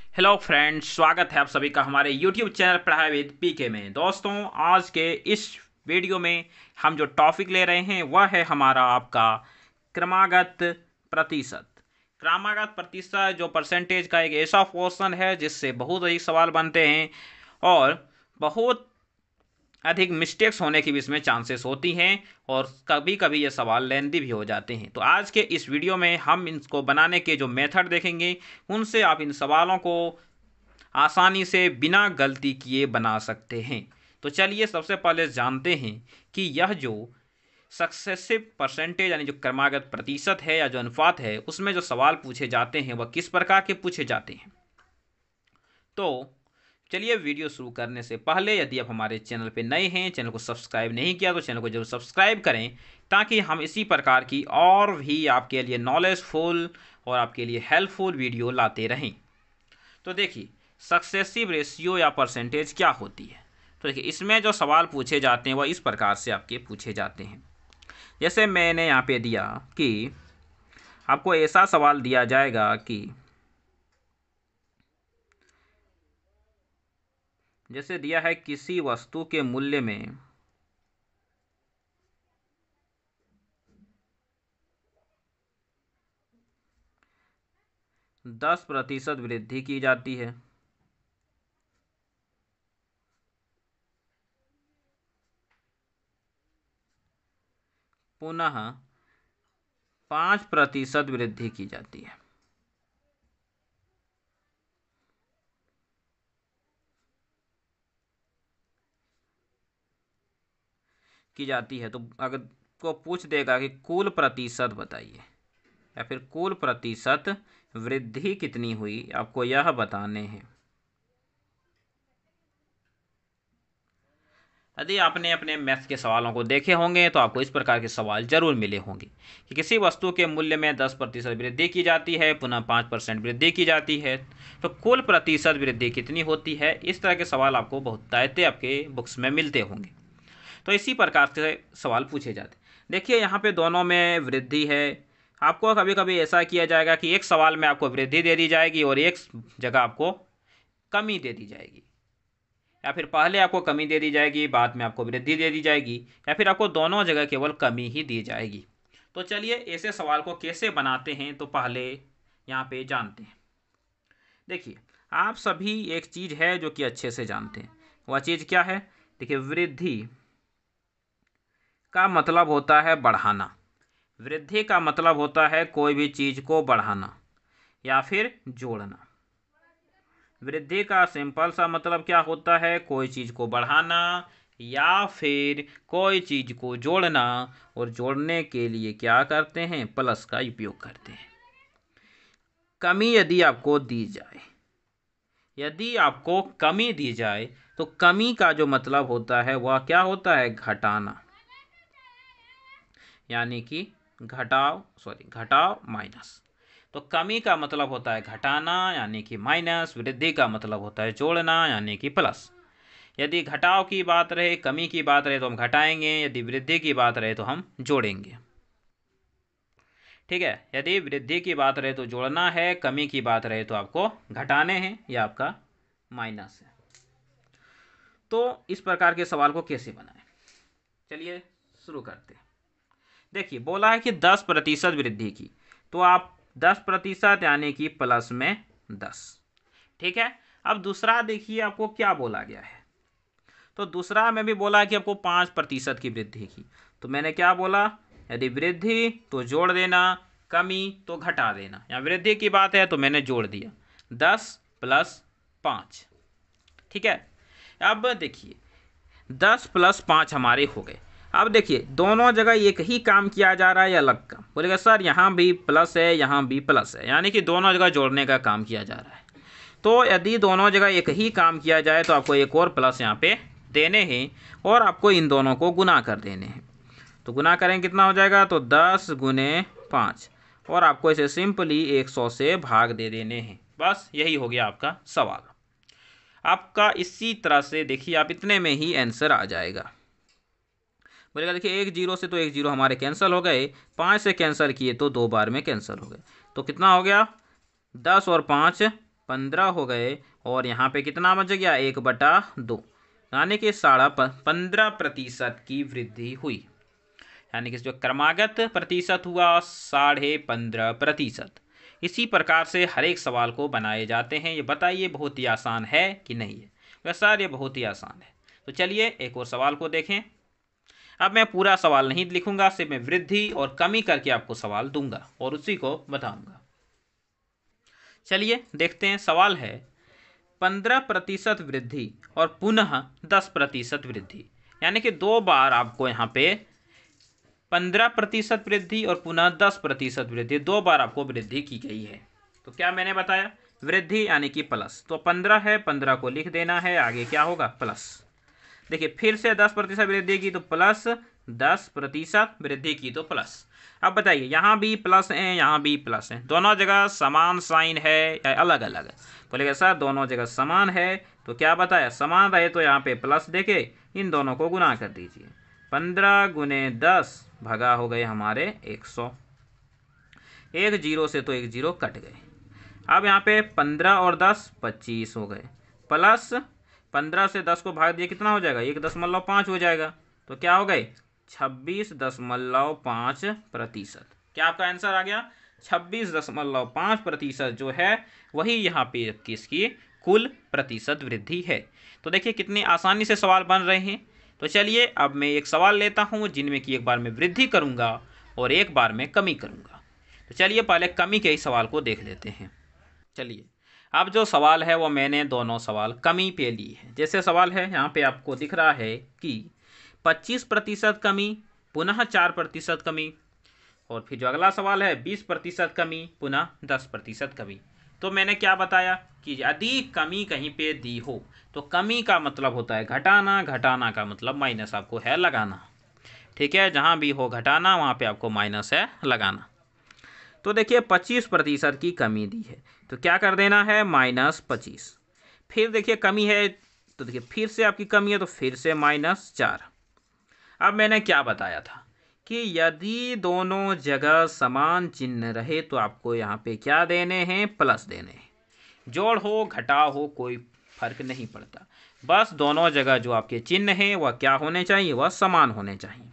Hello friends, स्वागत है आप सभी का हमारे YouTube चैनल पढ़ाई विद पीके में। दोस्तों, आज के इस वीडियो में हम जो टॉपिक ले रहे हैं वह है हमारा आपका क्रमागत प्रतिशत। क्रमागत प्रतिशत जो परसेंटेज का एक ऐसा पोर्शन है जिससे बहुत अधिक सवाल बनते हैं और बहुत अधिक मिस्टेक्स होने की भी इसमें चांसेस होती हैं और कभी कभी ये सवाल लेंदी भी हो जाते हैं। तो आज के इस वीडियो में हम इसको बनाने के जो मेथड देखेंगे उनसे आप इन सवालों को आसानी से बिना गलती किए बना सकते हैं। तो चलिए सबसे पहले जानते हैं कि यह जो सक्सेसिव परसेंटेज यानी जो क्रमागत प्रतिशत है या जो अनुपात है उसमें जो सवाल पूछे जाते हैं वह किस प्रकार के पूछे जाते हैं। तो चलिए वीडियो शुरू करने से पहले यदि आप हमारे चैनल पर नए हैं, चैनल को सब्सक्राइब नहीं किया तो चैनल को जरूर सब्सक्राइब करें ताकि हम इसी प्रकार की और भी आपके लिए नॉलेजफुल और आपके लिए हेल्पफुल वीडियो लाते रहें। तो देखिए, सक्सेसिव रेशियो या परसेंटेज क्या होती है। तो देखिए, इसमें जो सवाल पूछे जाते हैं वह इस प्रकार से आपके पूछे जाते हैं। जैसे मैंने यहाँ पे दिया कि आपको ऐसा सवाल दिया जाएगा कि जैसे दिया है किसी वस्तु के मूल्य में 10% वृद्धि की जाती है। पुनः 5% वृद्धि की जाती है। तो अगर को पूछ देगा कि कुल प्रतिशत बताइए या फिर कुल प्रतिशत वृद्धि कितनी हुई, आपको यह बताने हैं। यदि आपने अपने मैथ्स के सवालों को देखे होंगे तो आपको इस प्रकार के सवाल जरूर मिले होंगे कि किसी वस्तु के मूल्य में 10% वृद्धि की जाती है, पुनः 5% वृद्धि की जाती है, तो कुल प्रतिशत वृद्धि कितनी होती है। इस तरह के सवाल आपको बहुत दायते आपके बुक्स में मिलते होंगे। तो इसी प्रकार से सवाल पूछे जाते हैं। देखिए, यहाँ पे दोनों में वृद्धि है। आपको कभी कभी ऐसा किया जाएगा कि एक सवाल में आपको वृद्धि दे दी जाएगी और एक जगह आपको कमी दे दी जाएगी, या फिर पहले आपको कमी दे दी जाएगी बाद में आपको वृद्धि दे दी जाएगी, या फिर आपको दोनों जगह केवल कमी ही दी जाएगी। तो चलिए ऐसे सवाल को कैसे बनाते हैं तो पहले यहाँ पे जानते हैं। देखिए, आप सभी एक चीज़ है जो कि अच्छे से जानते हैं। वह चीज़ क्या है? देखिए, वृद्धि का मतलब होता है बढ़ाना। वृद्धि का मतलब होता है कोई भी चीज़ को बढ़ाना या फिर जोड़ना। वृद्धि का सिंपल सा मतलब क्या होता है? कोई चीज़ को बढ़ाना या फिर कोई चीज़ को जोड़ना, और जोड़ने के लिए क्या करते हैं? प्लस का उपयोग करते हैं। कमी यदि आपको दी जाए, तो कमी का जो मतलब होता है वह क्या होता है? घटाना, यानी कि घटाव माइनस। तो कमी का मतलब होता है घटाना यानी कि माइनस, वृद्धि का मतलब होता है जोड़ना यानी कि प्लस। यदि घटाव की बात रहे, कमी की बात रहे तो हम घटाएंगे, यदि वृद्धि की बात रहे तो हम जोड़ेंगे। ठीक है, यदि वृद्धि की बात रहे तो जोड़ना है, कमी की बात रहे तो आपको घटाने हैं, यह आपका माइनस है। तो इस प्रकार के सवाल को कैसे बनाएं, चलिए शुरू करते हैं। देखिए, बोला है कि 10% वृद्धि की, तो आप 10% यानी कि प्लस में 10। ठीक है, अब दूसरा देखिए आपको क्या बोला गया है। तो दूसरा में भी बोला कि आपको 5% की वृद्धि की, तो मैंने क्या बोला? यदि वृद्धि तो जोड़ देना, कमी तो घटा देना। या वृद्धि की बात है तो मैंने जोड़ दिया 10 + 5। ठीक है, अब देखिए 10 + 5 हमारे हो गए। अब देखिए, दोनों जगह एक ही काम किया जा रहा है या अलग काम? बोलेगा सर यहाँ भी प्लस है यहाँ भी प्लस है, यानी कि दोनों जगह जोड़ने का काम किया जा रहा है। तो यदि दोनों जगह एक ही काम किया जाए तो आपको एक और प्लस यहाँ पे देने हैं और आपको इन दोनों को गुना कर देने हैं। तो गुना करें कितना हो जाएगा? तो 10 × 5, और आपको इसे सिंपली 100 से भाग दे देने हैं। बस यही हो गया आपका सवाल। आपका इसी तरह से देखिए, आप इतने में ही आंसर आ जाएगा। बोलेगा देखिए, 1 0 से तो 1 0 हमारे कैंसिल हो गए, 5 से कैंसिल किए तो 2 बार में कैंसिल हो गए। तो कितना हो गया? 10 और 5 15 हो गए और यहाँ पे कितना बच गया 1/2, यानी कि 15.5% की वृद्धि हुई। यानी कि जो क्रमागत प्रतिशत हुआ 15.5%। इसी प्रकार से हर एक सवाल को बनाए जाते हैं। ये बताइए बहुत ही आसान है कि नहीं है? वैसे सर ये बहुत ही आसान है। तो चलिए एक और सवाल को देखें। अब मैं पूरा सवाल नहीं लिखूंगा, सिर्फ मैं वृद्धि और कमी करके आपको सवाल दूंगा और उसी को बताऊंगा। चलिए देखते हैं। सवाल है 15% वृद्धि और पुनः 10% वृद्धि, यानी कि 2 बार आपको यहाँ पे 15% वृद्धि और पुनः 10% वृद्धि, 2 बार आपको वृद्धि की गई है। तो क्या मैंने बताया? वृद्धि यानी कि प्लस। तो 15 है, 15 को लिख देना है, आगे क्या होगा प्लस। देखिए फिर से 10% वृद्धि की तो प्लस, 10% वृद्धि की तो प्लस। अब बताइए यहाँ भी प्लस है, यहाँ भी प्लस है, दोनों जगह समान साइन है या अलग अलग है? बोलेगा सर दोनों जगह समान है। तो क्या बताया? समान रहे तो यहाँ पे प्लस देके इन दोनों को गुना कर दीजिए। 15 गुने 10 भगा हो गए हमारे 100। एक जीरो से तो एक जीरो कट गए। अब यहाँ पे 15 और 10 25 हो गए, प्लस 15 से 10 को भाग दिए कितना हो जाएगा? 1.5 हो जाएगा। तो क्या हो गए? 26.5%। क्या आपका आंसर आ गया? 26.5% जो है वही यहाँ पे किसकी कुल प्रतिशत वृद्धि है। तो देखिए कितनी आसानी से सवाल बन रहे हैं। तो चलिए अब मैं एक सवाल लेता हूँ जिनमें कि एक बार मैं वृद्धि करूँगा और एक बार मैं कमी करूँगा। तो चलिए पहले कमी के ही सवाल को देख लेते हैं। चलिए अब जो सवाल है वो मैंने दोनों सवाल कमी पे ली है। जैसे सवाल है यहाँ पे आपको दिख रहा है कि 25% कमी पुनः 4% कमी, और फिर जो अगला सवाल है 20% कमी पुनः 10% कमी। तो मैंने क्या बताया कि यदि कमी कहीं पे दी हो तो कमी का मतलब होता है घटाना, घटाना का मतलब माइनस आपको है लगाना। ठीक है, जहाँ भी हो घटाना वहाँ पे आपको माइनस है लगाना। तो देखिए 25% की कमी दी है तो क्या कर देना है? -25। फिर देखिए कमी है तो देखिए फिर से आपकी कमी है तो फिर से -4। अब मैंने क्या बताया था कि यदि दोनों जगह समान चिन्ह रहे तो आपको यहाँ पे क्या देने हैं? प्लस देने हैं। जोड़ हो घटाव हो कोई फर्क नहीं पड़ता, बस दोनों जगह जो आपके चिन्ह हैं वह क्या होने चाहिए? वह समान होने चाहिए।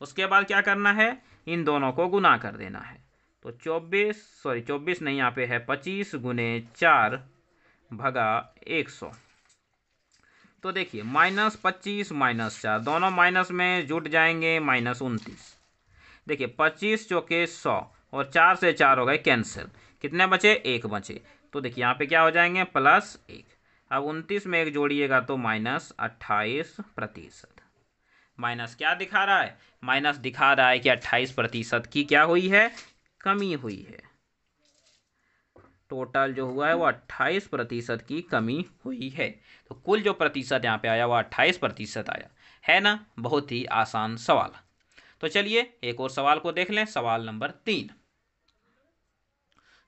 उसके बाद क्या करना है? इन दोनों को गुना कर देना है। तो 24 नहीं, यहाँ पे है 25 गुने 4 भगा 100। तो देखिए -25 -4 दोनों माइनस में जुट जाएंगे, -29। देखिए 25 चौके 100 और 4 से 4 हो गए कैंसिल, कितने बचे? 1 बचे। तो देखिए यहाँ पे क्या हो जाएंगे? +1। अब 29 में 1 जोड़िएगा तो -28%। माइनस क्या दिखा रहा है? माइनस दिखा रहा है कि 28% की क्या हुई है? कमी हुई है। टोटल जो हुआ है वो 28% की कमी हुई है। तो कुल जो प्रतिशत यहाँ पे आया वो 28% आया है ना। बहुत ही आसान सवाल। तो चलिए एक और सवाल को देख लें। सवाल नंबर 3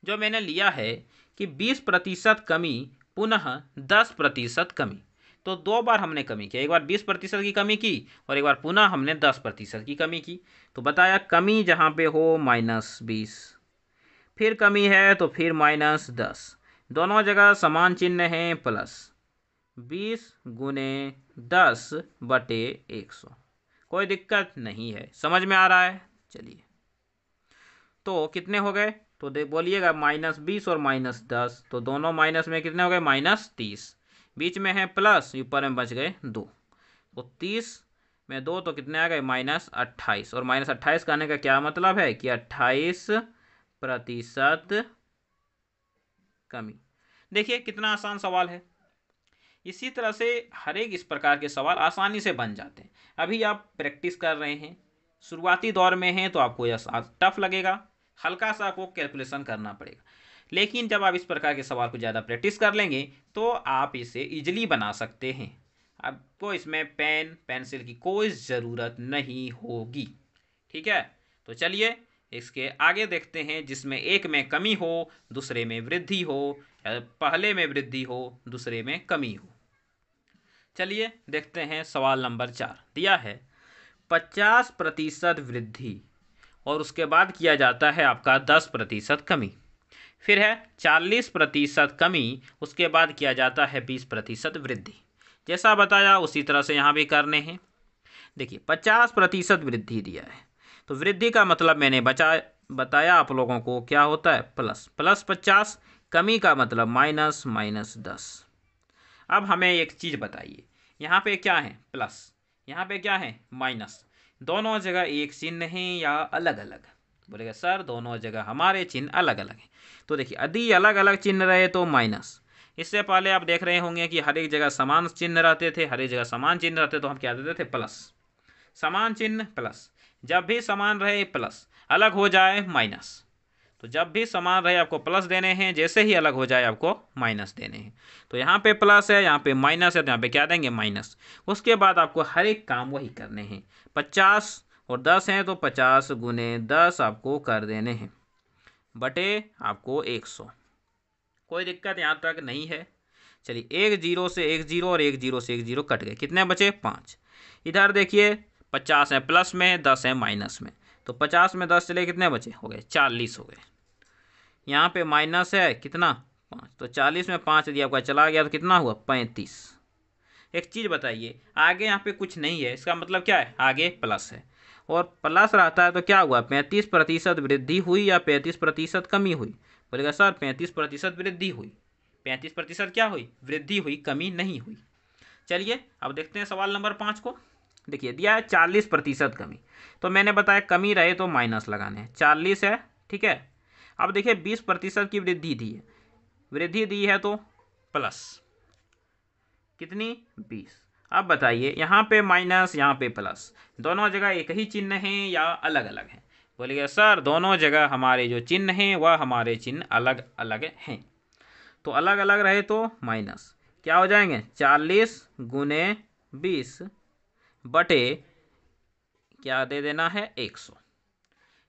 जो मैंने लिया है कि 20% कमी पुनः 10% कमी। तो 2 बार हमने कमी किया, एक बार 20% की कमी की और एक बार पुनः हमने 10% की कमी की। तो बताया कमी जहाँ पे हो -20, फिर कमी है तो फिर -10, दोनों जगह समान चिन्ह हैं प्लस 20 गुने 10 बटे 100। कोई दिक्कत नहीं है, समझ में आ रहा है? चलिए तो कितने हो गए? तो बोलिएगा -20 और -10, तो दोनों माइनस में कितने हो गए? -30। बीच में है प्लस, ऊपर में बच गए 2। तो 30 में 2 तो कितने आ गए? -28। और -28 कहने का क्या मतलब है कि 28% कमी। देखिए कितना आसान सवाल है। इसी तरह से हर एक इस प्रकार के सवाल आसानी से बन जाते हैं। अभी आप प्रैक्टिस कर रहे हैं, शुरुआती दौर में हैं तो आपको यह टफ लगेगा, हल्का सा आपको कैलकुलेशन करना पड़ेगा। लेकिन जब आप इस प्रकार के सवाल को ज़्यादा प्रैक्टिस कर लेंगे तो आप इसे इजीली बना सकते हैं। आपको इसमें पेन पेंसिल की कोई ज़रूरत नहीं होगी। ठीक है, तो चलिए इसके आगे देखते हैं जिसमें एक में कमी हो दूसरे में वृद्धि हो, या पहले में वृद्धि हो दूसरे में कमी हो। चलिए देखते हैं सवाल नंबर 4 दिया है 50% वृद्धि और उसके बाद किया जाता है आपका 10% कमी। फिर है 40% कमी, उसके बाद किया जाता है 20% वृद्धि। जैसा बताया उसी तरह से यहाँ भी करने हैं। देखिए 50% वृद्धि दिया है, तो वृद्धि का मतलब मैंने बताया आप लोगों को क्या होता है, प्लस। प्लस 50, कमी का मतलब माइनस, माइनस 10। अब हमें एक चीज़ बताइए, यहाँ पे क्या है प्लस, यहाँ पे क्या है माइनस, दोनों जगह एक चिन्ह है या अलग अलग? बोलेगा सर दोनों जगह हमारे चिन्ह अलग अलग हैं। तो देखिए यदि अलग अलग चिन्ह रहे तो माइनस। इससे पहले आप देख रहे होंगे कि हर एक जगह समान चिन्ह रहते थे, हर एक जगह समान चिन्ह रहते तो हम क्या देते थे, प्लस। समान चिन्ह प्लस, जब भी समान रहे प्लस, अलग हो जाए माइनस। तो जब भी समान रहे आपको प्लस देने हैं, जैसे ही अलग हो जाए आपको माइनस देने हैं। तो यहाँ पे प्लस है, यहाँ पे माइनस है, तो यहाँ पे क्या देंगे, माइनस। उसके बाद आपको हर एक काम वही करने हैं। 50 और 10 हैं तो 50 गुने 10 आपको कर देने हैं, बटे आपको 100। कोई दिक्कत यहाँ तक नहीं है। चलिए, एक जीरो से एक जीरो और एक जीरो से एक जीरो कट गए, कितने बचे, 5। इधर देखिए 50 है प्लस में, 10 है माइनस में, तो 50 में 10 चले कितने बचे, हो गए 40 हो गए। यहाँ पे माइनस है कितना, 5, तो 40 में 5 यदि आपका चला गया तो कितना हुआ, 35। एक चीज़ बताइए, आगे यहाँ पे कुछ नहीं है, इसका मतलब क्या है, आगे प्लस है, और प्लस रहता है तो क्या हुआ, 35% वृद्धि हुई या 35% कमी हुई? बोलेगा सर 35% वृद्धि हुई। 35% क्या हुई, वृद्धि हुई, कमी नहीं हुई। चलिए अब देखते हैं सवाल नंबर 5 को। देखिए दिया है 40% कमी, तो मैंने बताया कमी रहे तो माइनस लगाने हैं, 40 है, ठीक है। अब देखिए 20% की वृद्धि दी है, वृद्धि दी है तो प्लस कितनी, 20। अब बताइए यहाँ पे माइनस, यहाँ पे प्लस, दोनों जगह एक ही चिन्ह है या अलग अलग है? बोलिएगा सर दोनों जगह हमारे जो चिन्ह हैं वह हमारे चिन्ह अलग अलग हैं। तो अलग अलग रहे तो माइनस, क्या हो जाएंगे, 40 गुने 20 बटे क्या दे देना है, 100।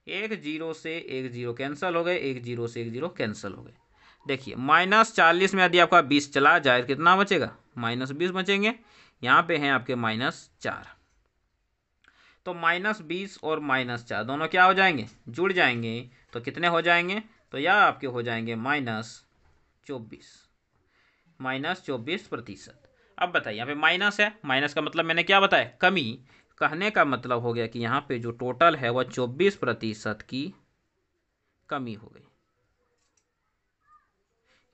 एक जीरो से एक जीरो कैंसिल हो गए, एक जीरो से एक जीरो कैंसिल हो गए। देखिए -40 में यदि आपका 20 चला जाए कितना बचेगा, -20 बचेंगे। यहाँ पे हैं आपके -4, तो -20 और -4 दोनों क्या हो जाएंगे, जुड़ जाएंगे, तो कितने हो जाएंगे, तो यह आपके हो जाएंगे -24%। अब बताइए यहाँ पे माइनस है, माइनस का मतलब मैंने क्या बताया, कमी। कहने का मतलब हो गया कि यहाँ पे जो टोटल है वह 24% की कमी हो गई।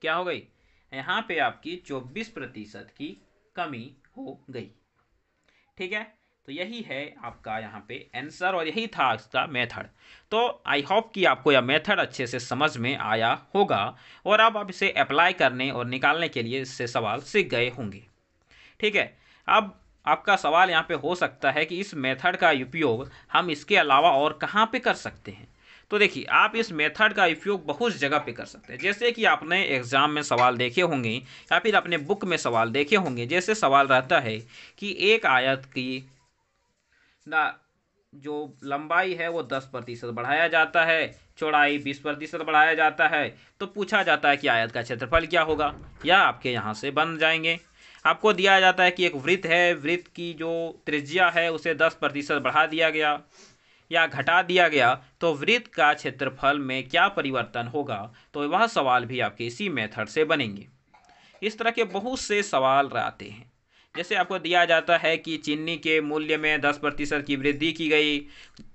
क्या हो गई, यहाँ पे आपकी 24% की कमी हो गई। ठीक है, तो यही है आपका यहाँ पे आंसर और यही था इसका मेथड। तो आई होप कि आपको यह मेथड अच्छे से समझ में आया होगा और अब आप इसे अप्लाई करने और निकालने के लिए इससे सवाल सीख गए होंगे। ठीक है, अब आपका सवाल यहाँ पे हो सकता है कि इस मेथड का उपयोग हम इसके अलावा और कहाँ पे कर सकते हैं। तो देखिए आप इस मेथड का उपयोग बहुत जगह पे कर सकते हैं, जैसे कि आपने एग्जाम में सवाल देखे होंगे या फिर अपने बुक में सवाल देखे होंगे। जैसे सवाल रहता है कि एक आयत की ना जो लंबाई है वो 10% बढ़ाया जाता है, चौड़ाई 20% बढ़ाया जाता है, तो पूछा जाता है कि आयत का क्षेत्रफल क्या होगा। या आपके यहाँ से बन जाएंगे। आपको दिया जाता है कि एक वृत्त है, वृत्त की जो त्रिज्या है उसे 10% बढ़ा दिया गया या घटा दिया गया, तो वृत्त का क्षेत्रफल में क्या परिवर्तन होगा। तो वह सवाल भी आपके इसी मेथड से बनेंगे। इस तरह के बहुत से सवाल आते हैं। जैसे आपको दिया जाता है कि चीनी के मूल्य में 10% की वृद्धि की गई,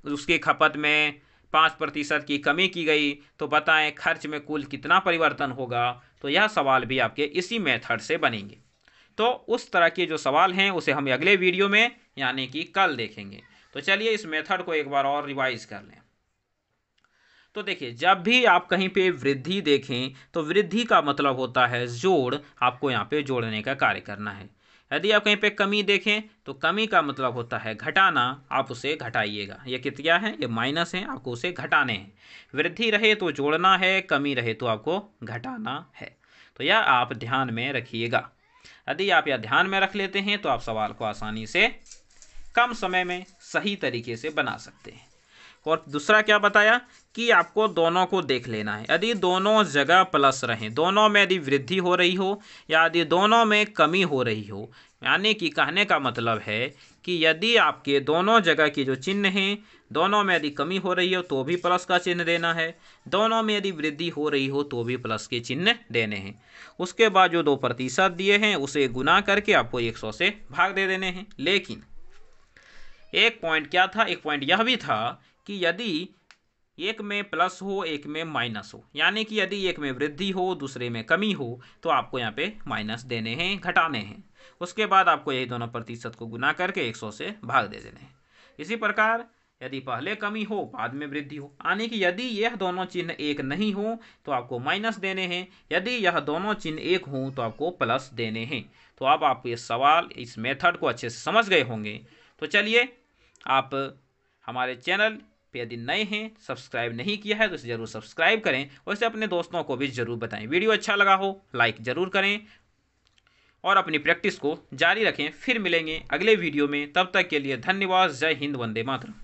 उसकी खपत में 5% की कमी की गई, तो बताएं खर्च में कुल कितना परिवर्तन होगा। तो यह सवाल भी आपके इसी मेथड से बनेंगे। तो उस तरह के जो सवाल हैं उसे हम अगले वीडियो में यानी कि कल देखेंगे। तो चलिए इस मेथड को एक बार और रिवाइज कर लें। तो देखिए जब भी आप कहीं पे वृद्धि देखें तो वृद्धि का मतलब होता है जोड़, आपको यहाँ पे जोड़ने का कार्य करना है। यदि आप कहीं पे कमी देखें तो कमी का मतलब होता है घटाना, आप उसे घटाइएगा। ये कितना है, ये माइनस है, आपको उसे घटाने हैं। वृद्धि रहे तो जोड़ना है, कमी रहे तो आपको घटाना है। तो यह आप ध्यान में रखिएगा। यदि आप यह ध्यान में रख लेते हैं तो आप सवाल को आसानी से कम समय में सही तरीके से बना सकते हैं। और दूसरा क्या बताया कि आपको दोनों को देख लेना है। यदि दोनों जगह प्लस रहें, दोनों में यदि वृद्धि हो रही हो या यदि दोनों में कमी हो रही हो, यानी कि कहने का मतलब है कि यदि आपके दोनों जगह के जो चिन्ह हैं दोनों में यदि कमी हो रही हो तो भी प्लस का चिन्ह देना है, दोनों में यदि वृद्धि हो रही हो तो भी प्लस के चिन्ह देने हैं। उसके बाद जो 2% दिए हैं उसे गुना करके आपको 100 से भाग दे देने हैं। लेकिन एक पॉइंट क्या था, एक पॉइंट यह भी था कि यदि एक में प्लस हो एक में माइनस हो, यानी कि यदि एक में वृद्धि हो दूसरे में कमी हो तो आपको यहाँ पे माइनस देने हैं, घटाने हैं। उसके बाद आपको यही दोनों प्रतिशत को गुना करके 100 से भाग दे देने हैं। इसी प्रकार यदि पहले कमी हो बाद में वृद्धि हो, यानी कि यदि यह दोनों चिन्ह एक नहीं हो तो आपको माइनस देने हैं, यदि यह दोनों चिन्ह एक हों तो आपको प्लस देने हैं। तो अब आप ये सवाल, इस मेथड को अच्छे से समझ गए होंगे। तो चलिए, आप हमारे चैनल पे यदि नए हैं, सब्सक्राइब नहीं किया है तो इसे ज़रूर सब्सक्राइब करें और इसे अपने दोस्तों को भी ज़रूर बताएं। वीडियो अच्छा लगा हो लाइक ज़रूर करें और अपनी प्रैक्टिस को जारी रखें। फिर मिलेंगे अगले वीडियो में, तब तक के लिए धन्यवाद। जय हिंद, वंदे मातरम।